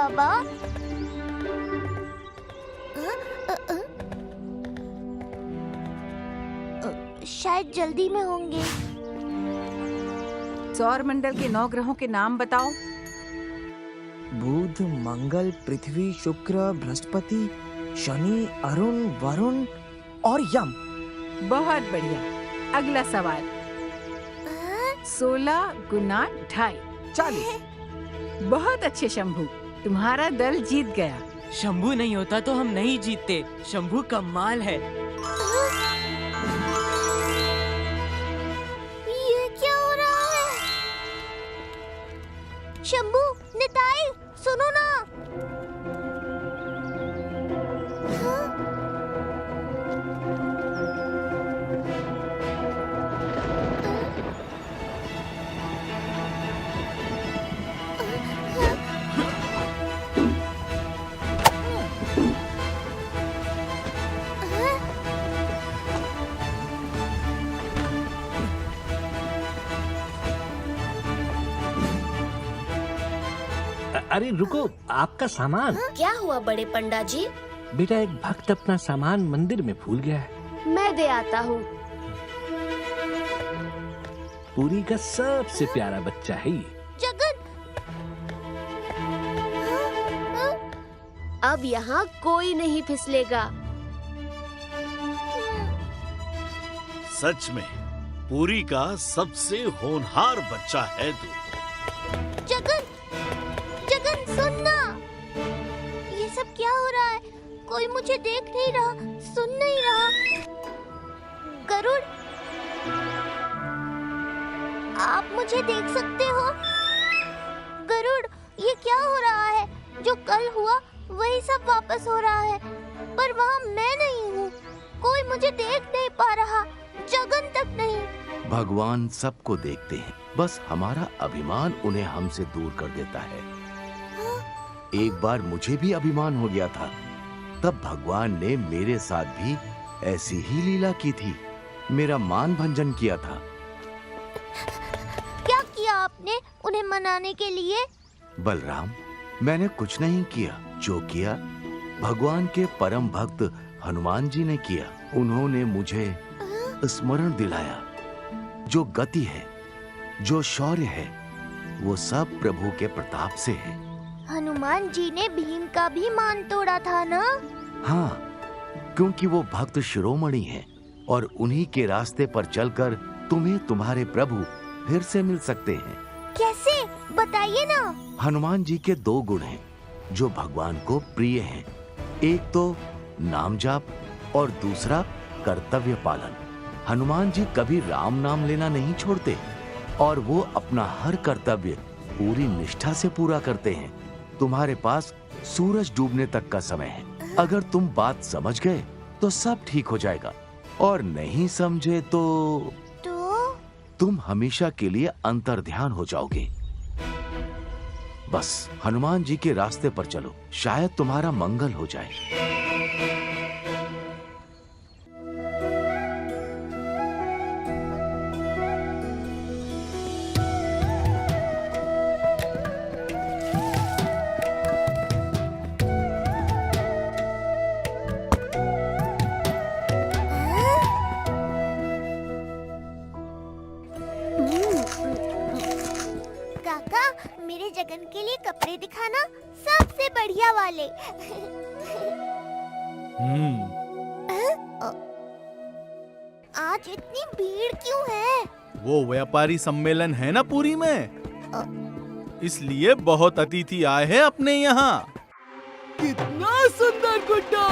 बाबा। शायद जल्दी में होंगे। सौर मंडल के 9 ग्रहों के नाम बताओ। बुध, मंगल, पृथ्वी, शुक्र, बृहस्पति, शनि, अरुण, वरुण और यम। बहुत बढ़िया। अगला सवाल। 16 गुना 2.5 40। बहुत अच्छे शंभू, तुम्हारा दल जीत गया। शंभू नहीं होता तो हम नहीं जीतते। शंभू कमाल है। ये क्या हो रहा है? शंभू, निताई, सुनो ना। अरे रुको, आपका सामान। क्या हुआ बड़े पंडा जी? बेटा, एक भक्त अपना सामान मंदिर में भूल गया है। मैं दे आता हूँ। पुरी का सबसे प्यारा बच्चा है ये। जगन, अब यहाँ कोई नहीं फिसलेगा। सच में पुरी का सबसे होनहार बच्चा है तू। जगन, जगन सुनना। ये सब क्या हो रहा है? कोई मुझे देख नहीं रहा, सुन नहीं रहा। गरुड़, आप मुझे देख सकते हो? गरुड़, ये क्या हो रहा है? जो कल हुआ वही सब वापस हो रहा है, पर वहाँ मैं नहीं हूँ। कोई मुझे देख नहीं पा रहा, जगन तक नहीं। भगवान सबको देखते हैं, बस हमारा अभिमान उन्हें हमसे दूर कर देता है। एक बार मुझे भी अभिमान हो गया था, तब भगवान ने मेरे साथ भी ऐसी ही लीला की थी। मेरा मान भंजन किया था। क्या किया आपने उन्हें मनाने के लिए? बलराम, मैंने कुछ नहीं किया। जो किया भगवान के परम भक्त हनुमान जी ने किया। उन्होंने मुझे स्मरण दिलाया, जो गति है, जो शौर्य है, वो सब प्रभु के प्रताप से है। हनुमान जी ने भीम का भी मान तोड़ा था ना? हाँ, क्योंकि वो भक्त शिरोमणि हैं और उन्हीं के रास्ते पर चलकर तुम्हें तुम्हारे प्रभु फिर से मिल सकते हैं। कैसे? बताइए ना। हनुमान जी के 2 गुण हैं जो भगवान को प्रिय हैं। एक तो नाम जाप और दूसरा कर्तव्य पालन। हनुमान जी कभी राम नाम लेना नहीं छोड़ते और वो अपना हर कर्तव्य पूरी निष्ठा से पूरा करते हैं। तुम्हारे पास सूरज डूबने तक का समय है। अगर तुम बात समझ गए तो सब ठीक हो जाएगा, और नहीं समझे तो तुम हमेशा के लिए अंतर्ध्यान हो जाओगे। बस हनुमान जी के रास्ते पर चलो, शायद तुम्हारा मंगल हो जाए। काका, मेरे जगन के लिए कपड़े दिखाना, सबसे बढ़िया वाले। आज इतनी भीड़ क्यों है? वो व्यापारी सम्मेलन है ना पुरी में, इसलिए बहुत अतिथि आए हैं अपने यहाँ। कितना सुंदर गुड्डा।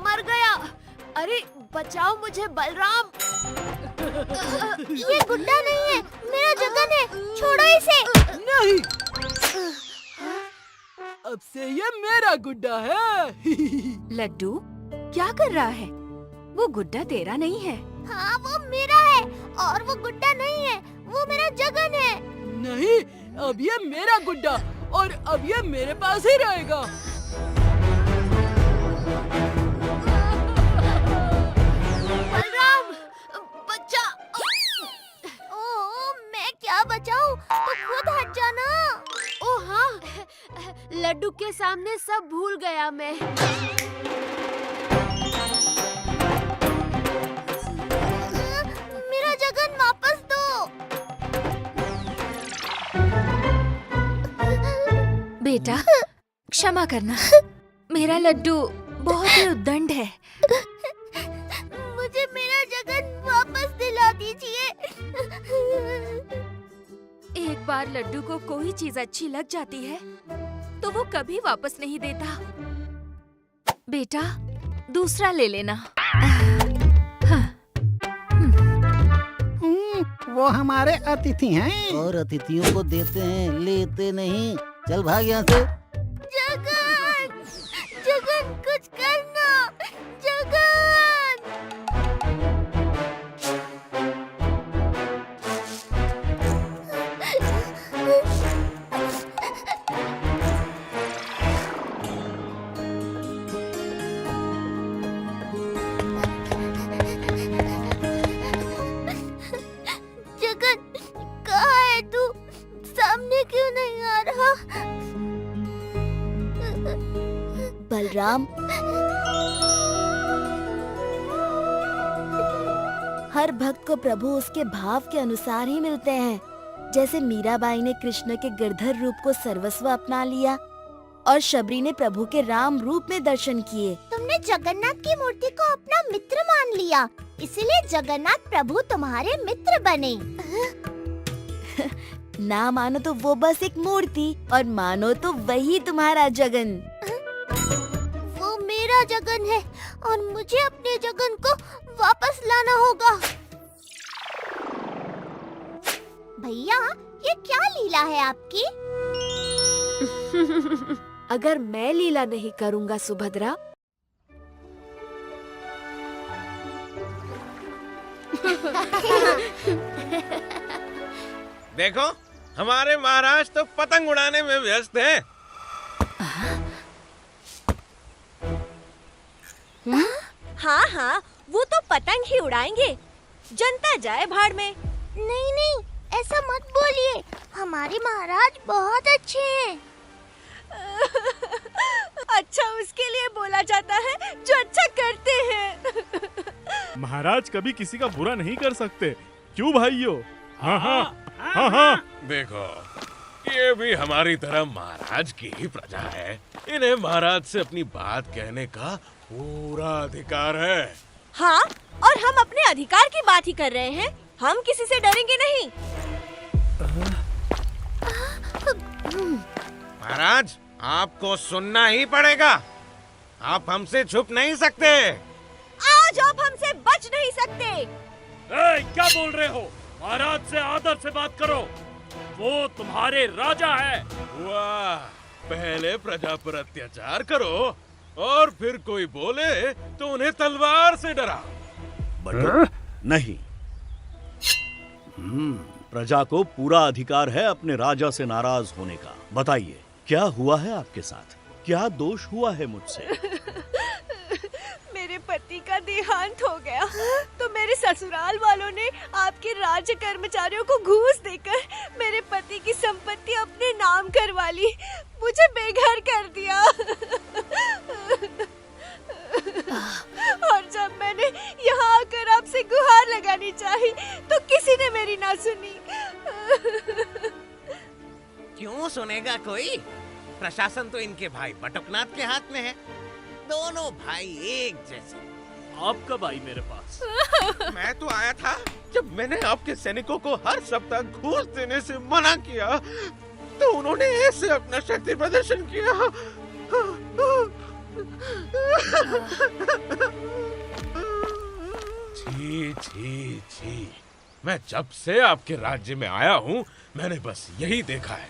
मर गया। अरे बचाओ मुझे बलराम। ये गुड्डा नहीं है, मेरा जगन है। छोड़ो इसे। नहीं, अब से ये मेरा गुड्डा है। लड्डू, क्या कर रहा है? वो गुड्डा तेरा नहीं है। हाँ, वो मेरा है, और वो गुड्डा नहीं है, वो मेरा जगन है। नहीं, अब ये मेरा गुड्डा, और अब ये मेरे पास ही रहेगा। बलराम, बच्चा। बचाऊं तो खुद हट जाना। ओ हाँ, लड्डू के सामने सब भूल गया मैं। मेरा जगन वापस दो। बेटा क्षमा करना, मेरा लड्डू बहुत ही उद्दंड है। मुझे मेरा जगन वापस दिला दीजिए। एक बार लड्डू को कोई चीज अच्छी लग जाती है तो वो कभी वापस नहीं देता। बेटा दूसरा ले लेना। वो हमारे अतिथि हैं और अतिथियों को देते हैं, लेते नहीं। चल भाग यहाँ से। जगन, जगन कुछ करना, जगन। जगन कहाँ है तू? सामने क्यों नहीं आ रहा? बलराम, हर भक्त को प्रभु उसके भाव के अनुसार ही मिलते हैं। जैसे मीराबाई ने कृष्ण के गिरधर रूप को सर्वस्व अपना लिया और शबरी ने प्रभु के राम रूप में दर्शन किए। तुमने जगन्नाथ की मूर्ति को अपना मित्र मान लिया, इसीलिए जगन्नाथ प्रभु तुम्हारे मित्र बने। ना मानो तो वो बस एक मूर्ति और मानो तो वही तुम्हारा जगन। वो मेरा जगन है और मुझे अपने जगन को वापस लाना होगा। भैया, ये क्या लीला है आपकी? अगर मैं लीला नहीं करूँगा सुभद्रा, देखो हमारे महाराज तो पतंग उड़ाने में व्यस्त हैं। हाँ हाँ, वो तो पतंग ही उड़ाएंगे, जनता जाए भाड़ में। नहीं नहीं, ऐसा मत बोलिए, हमारे महाराज बहुत अच्छे हैं। अच्छा उसके लिए बोला जाता है जो अच्छा करते हैं। महाराज कभी किसी का बुरा नहीं कर सकते, क्यों भाइयों? हाँ हाँ हाँ हाँ। देखो ये भी हमारी तरह महाराज की ही प्रजा है, इन्हें महाराज से अपनी बात कहने का पूरा अधिकार है। हाँ, और हम अपने अधिकार की बात ही कर रहे हैं, हम किसी से डरेंगे नहीं। महाराज आपको सुनना ही पड़ेगा, आप हमसे छुप नहीं सकते। आज आप हमसे बच नहीं सकते। क्या बोल रहे हो? महाराज से आदर से बात करो, वो तुम्हारे राजा है। वाह, पहले प्रजा पर अत्याचार करो और फिर कोई बोले तो उन्हें तलवार से डरा। बटुक नहीं, प्रजा को पूरा अधिकार है अपने राजा से नाराज होने का। बताइए क्या हुआ है आपके साथ, क्या दोष हुआ है मुझसे? मेरे पति का देहांत हो गया तो मेरे ससुराल वालों ने आपके राज्य कर्मचारियों को घूस देकर मेरे पति की संपत्ति अपने नाम करवा ली, मुझे बेघर कर दिया। और जब मैंने यहाँ आकर आपसे गुहार लगानी चाही तो किसी ने मेरी ना सुनी। क्यों सुनेगा कोई? प्रशासन तो इनके भाई बटुकनाथ के हाथ में है, दोनों भाई एक जैसे। आप कब आई मेरे पास? मैं तो आया था जब मैंने आपके सैनिकों को हर सप्ताह घूस देने से मना किया, तो उन्होंने ऐसे अपना शक्ति प्रदर्शन किया। छी छी छी, मैं जब से आपके राज्य में आया हूँ मैंने बस यही देखा है,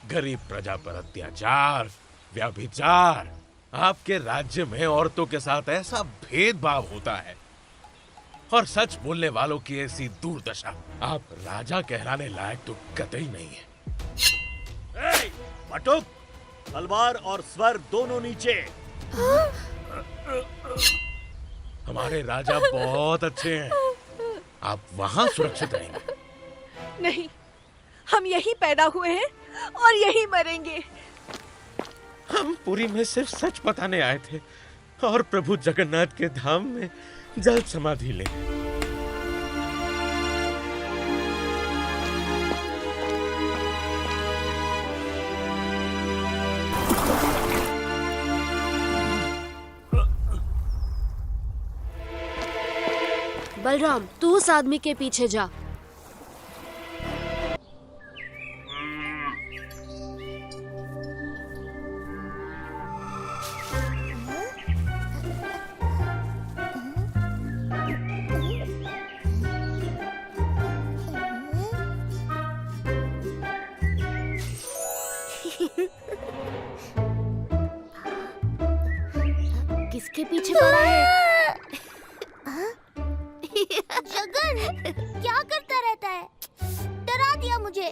गरीब प्रजा पर अत्याचार, व्यभिचार। आपके राज्य में औरतों के साथ ऐसा भेदभाव होता है और सच बोलने वालों की ऐसी दुर्दशा। आप राजा कहलाने लायक तो कतई नहीं है। बटुक, तलवार और स्वर दोनों नीचे। हमारे राजा बहुत अच्छे हैं, आप वहाँ सुरक्षित रहेंगे। नहीं, हम यहीं पैदा हुए हैं और यहीं मरेंगे। हम पुरी में सिर्फ सच बताने आए थे और प्रभु जगन्नाथ के धाम में जल्द समाधि ले। बलराम, तू उस आदमी के पीछे जा। किसके पीछे पड़ा है? जगन, क्या करता रहता है? डरा दिया मुझे।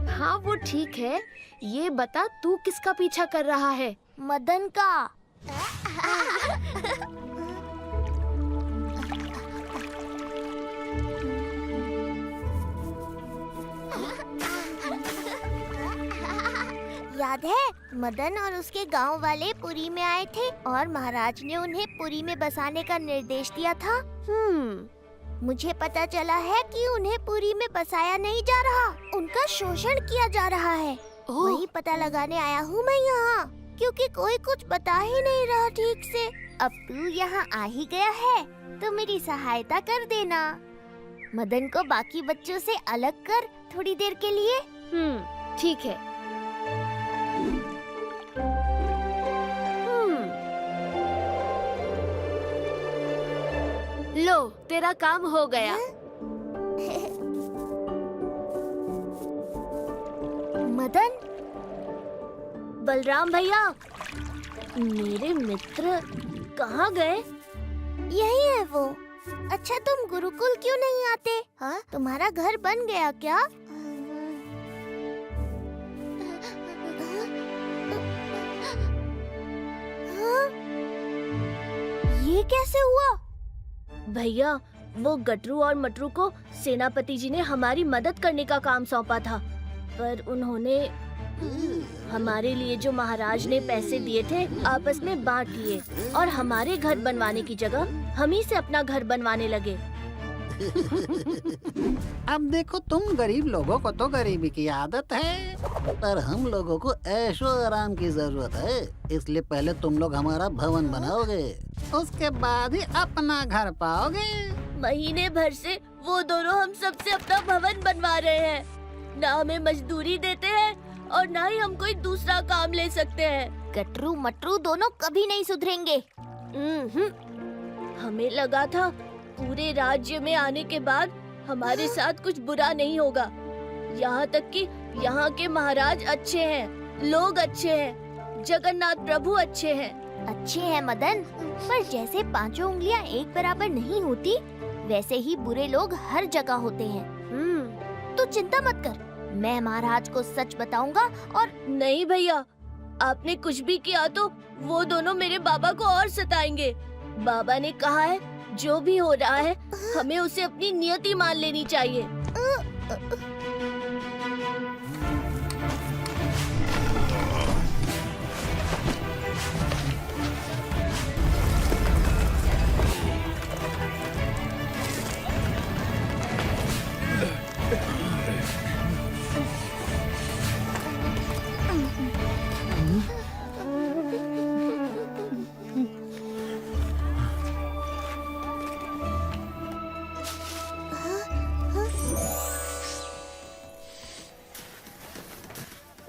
हाँ वो ठीक है, ये बता तू किसका पीछा कर रहा है? मदन का। याद है, मदन और उसके गांव वाले पुरी में आए थे और महाराज ने उन्हें पुरी में बसाने का निर्देश दिया था। मुझे पता चला है कि उन्हें पुरी में बसाया नहीं जा रहा, उनका शोषण किया जा रहा है। वही पता लगाने आया हूँ मैं यहाँ, क्योंकि कोई कुछ बता ही नहीं रहा ठीक से। अब तू यहाँ आ ही गया है तो मेरी सहायता कर देना। मदन को बाकी बच्चों से अलग कर थोड़ी देर के लिए। ठीक है। लो, तेरा काम हो गया। मदन, बलराम भैया, मेरे मित्र कहाँ गए? यही है वो। अच्छा, तुम गुरुकुल क्यों नहीं आते? हाँ, तुम्हारा घर बन गया क्या? हाँ? ये कैसे हुआ? भैया, वो गटरू और मटरू को सेनापति जी ने हमारी मदद करने का काम सौंपा था, पर उन्होंने हमारे लिए जो महाराज ने पैसे दिए थे आपस में बांट लिए और हमारे घर बनवाने की जगह हम ही से अपना घर बनवाने लगे। अब देखो, तुम गरीब लोगों को तो गरीबी की आदत है, पर हम लोगों को ऐशो आराम की जरूरत है। इसलिए पहले तुम लोग हमारा भवन बनाओगे, उसके बाद ही अपना घर पाओगे। महीने भर से वो दोनों हम सबसे अपना भवन बनवा रहे हैं। ना हमें मजदूरी देते हैं और ना ही हम कोई दूसरा काम ले सकते हैं। गटरू मटरू दोनों कभी नहीं सुधरेंगे। हमें लगा था पूरे राज्य में आने के बाद हमारे साथ कुछ बुरा नहीं होगा। यहाँ तक कि यहाँ के महाराज अच्छे हैं, लोग अच्छे हैं, जगन्नाथ प्रभु अच्छे हैं। अच्छे हैं मदन, पर जैसे पांचों उंगलियाँ एक बराबर नहीं होती, वैसे ही बुरे लोग हर जगह होते हैं। तू चिंता मत कर, मैं महाराज को सच बताऊंगा। और नहीं भैया, आपने कुछ भी किया तो वो दोनों मेरे बाबा को और सताएंगे। बाबा ने कहा है जो भी हो रहा है हमें उसे अपनी नियति मान लेनी चाहिए।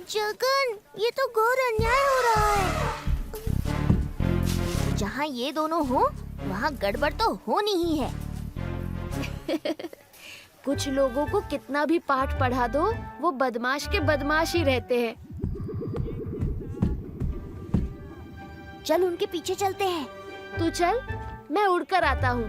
जगन, ये तो घोर अन्याय हो रहा है। जहाँ ये दोनों हो, वहाँ गड़बड़ तो होनी ही है। कुछ लोगों को कितना भी पाठ पढ़ा दो, वो बदमाश के बदमाश ही रहते हैं। चल उनके पीछे चलते हैं। तू चल, मैं उड़कर आता हूँ।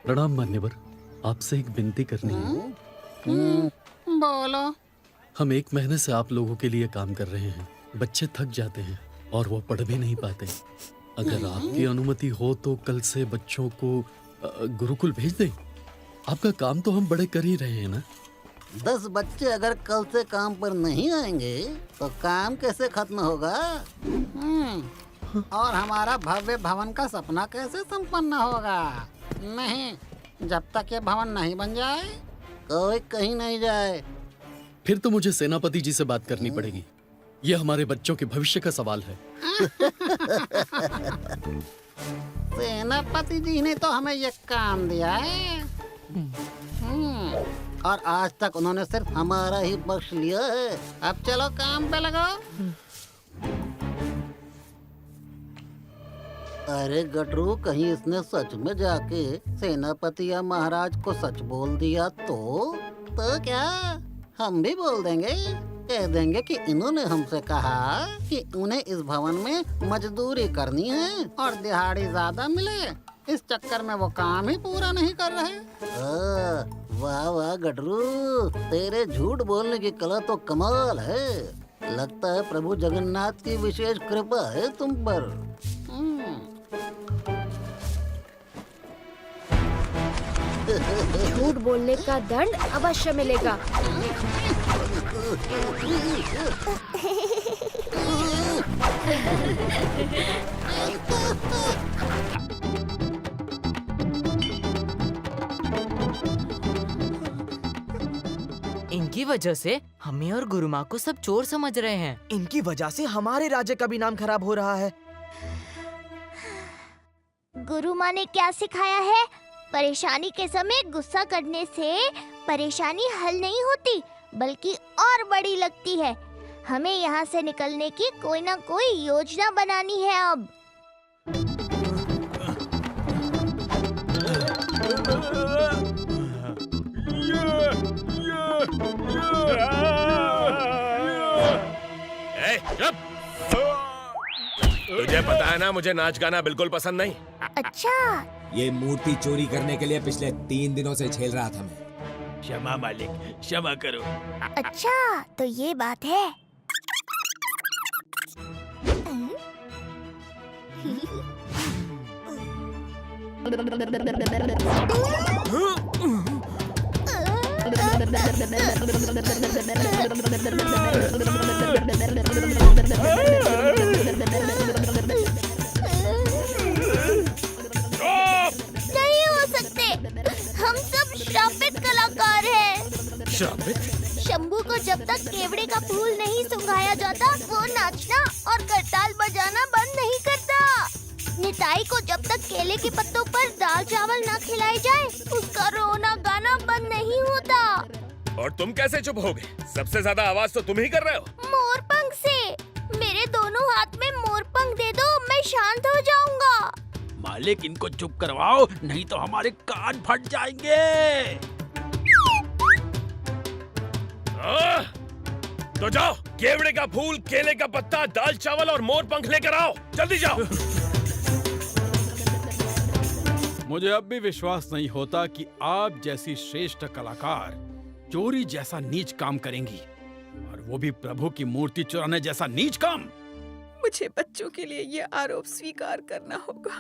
प्रणाम मान्यवर, आपसे एक विनती करनी है। बोलो। हम 1 महीने से आप लोगों के लिए काम कर रहे हैं। बच्चे थक जाते हैं और वो पढ़ भी नहीं पाते। अगर आपकी अनुमति हो तो कल से बच्चों को गुरुकुल भेज दें। आपका काम तो हम बड़े कर ही रहे हैं ना। 10 बच्चे अगर कल से काम पर नहीं आएंगे तो काम कैसे खत्म होगा? और हमारा भव्य भवन का सपना कैसे संपन्न होगा? नहीं, जब तक ये भवन नहीं बन जाए कोई कहीं नहीं जाए। फिर तो मुझे सेनापति जी से बात करनी पड़ेगी। ये हमारे बच्चों के भविष्य का सवाल है। सेनापति जी ने तो हमें ये काम दिया है और आज तक उन्होंने सिर्फ हमारा ही पक्ष लिया है। अब चलो काम पे लगाओ। अरे गटरू, कहीं इसने सच में जाके सेनापति या महाराज को सच बोल दिया तो क्या हम भी बोल देंगे? कह देंगे कि इन्होंने हमसे कहा कि उन्हें इस भवन में मजदूरी करनी है और दिहाड़ी ज्यादा मिले। इस चक्कर में वो काम ही पूरा नहीं कर रहे। वाह वाह गटरू, तेरे झूठ बोलने की कला तो कमाल है। लगता है प्रभु जगन्नाथ की विशेष कृपा है तुम पर। झूठ बोलने का दंड अवश्य मिलेगा। इनकी वजह से हमें और गुरु माँ को सब चोर समझ रहे हैं। इनकी वजह से हमारे राज्य का भी नाम खराब हो रहा है। गुरु माँ ने क्या सिखाया है? परेशानी के समय गुस्सा करने से परेशानी हल नहीं होती बल्कि और बड़ी लगती है। हमें यहाँ से निकलने की कोई ना कोई योजना बनानी है अब। तुझे पता है ना, मुझे नाच गाना बिल्कुल पसंद नहीं। अच्छा, ये मूर्ति चोरी करने के लिए पिछले 3 दिनों से झेल रहा था मैं। क्षमा मालिक, क्षमा करो। अच्छा तो ये बात है। नहीं हो सकते, हम सब श्रापित कलाकार हैं। श्रापित? शंभू को जब तक केवड़े का फूल नहीं सुंघाया जाता वो नाचना और करताल बजाना बंद नहीं करता। निताई को जब तक केले के पत्तों पर दाल चावल न खिलाए जाए उसका रोना गाना बंद नहीं होता। और तुम कैसे चुप हो गए? सबसे ज्यादा आवाज तो तुम ही कर रहे हो। मोरपंख से। मेरे दोनों हाथ में मोरपंख दे दो, मैं शांत हो जाऊंगा। मालिक, इनको चुप करवाओ, नहीं तो हमारे कान फट जाएंगे। तो जाओ, केवड़े का फूल, केले का पत्ता, दाल चावल और मोर पंख लेकर आओ। जल्दी जाओ। मुझे अब भी विश्वास नहीं होता कि आप जैसी श्रेष्ठ कलाकार चोरी जैसा नीच काम करेंगी, और वो भी प्रभु की मूर्ति चुराने जैसा नीच काम। मुझे बच्चों के लिए ये आरोप स्वीकार करना होगा।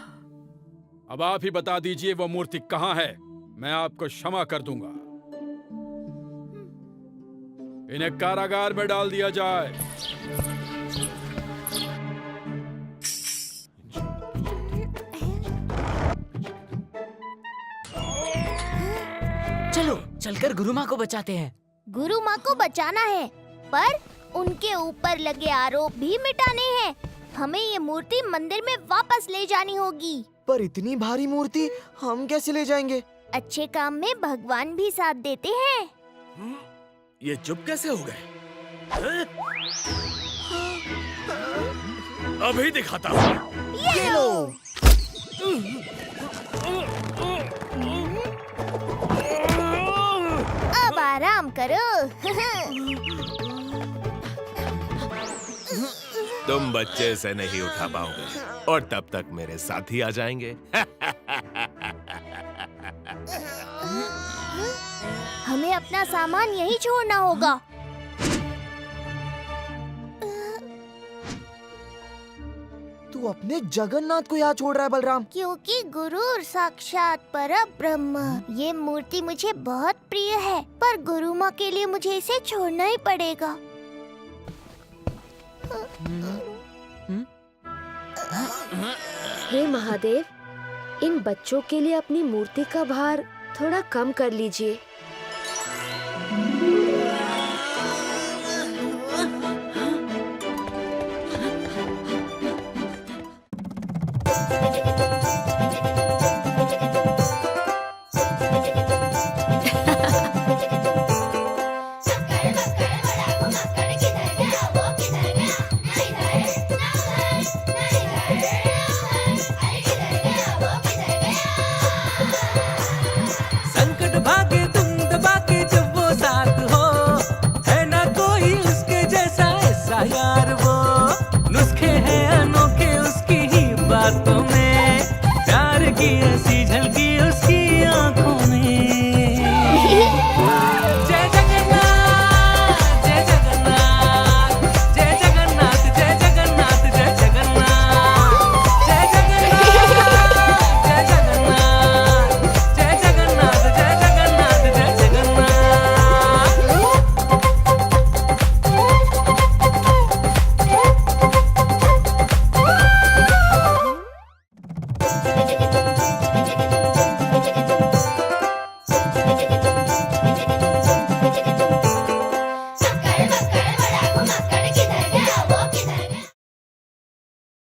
अब आप ही बता दीजिए वो मूर्ति कहाँ है, मैं आपको क्षमा कर दूंगा। इन्हें कारागार में डाल दिया जाए। चलो चलकर गुरु माँ को बचाते हैं। गुरु माँ को बचाना है पर उनके ऊपर लगे आरोप भी मिटाने हैं। हमें ये मूर्ति मंदिर में वापस ले जानी होगी। पर इतनी भारी मूर्ति हम कैसे ले जाएंगे? अच्छे काम में भगवान भी साथ देते हैं। ये चुप कैसे हो गए? अभी दिखाता हूँ। ये लो। अब आराम करो। तुम बच्चे से नहीं उठा पाओगे और तब तक मेरे साथी आ जाएंगे। हमें अब अपना सामान यहीं छोड़ना होगा। तू अपने जगन्नाथ को यहाँ छोड़ रहा है बलराम? क्योंकि गुरु साक्षात परब्रह्म, ये मूर्ति मुझे बहुत प्रिय है, पर गुरु माँ के लिए मुझे इसे छोड़ना ही पड़ेगा। हे महादेव, इन बच्चों के लिए अपनी मूर्ति का भार थोड़ा कम कर लीजिए।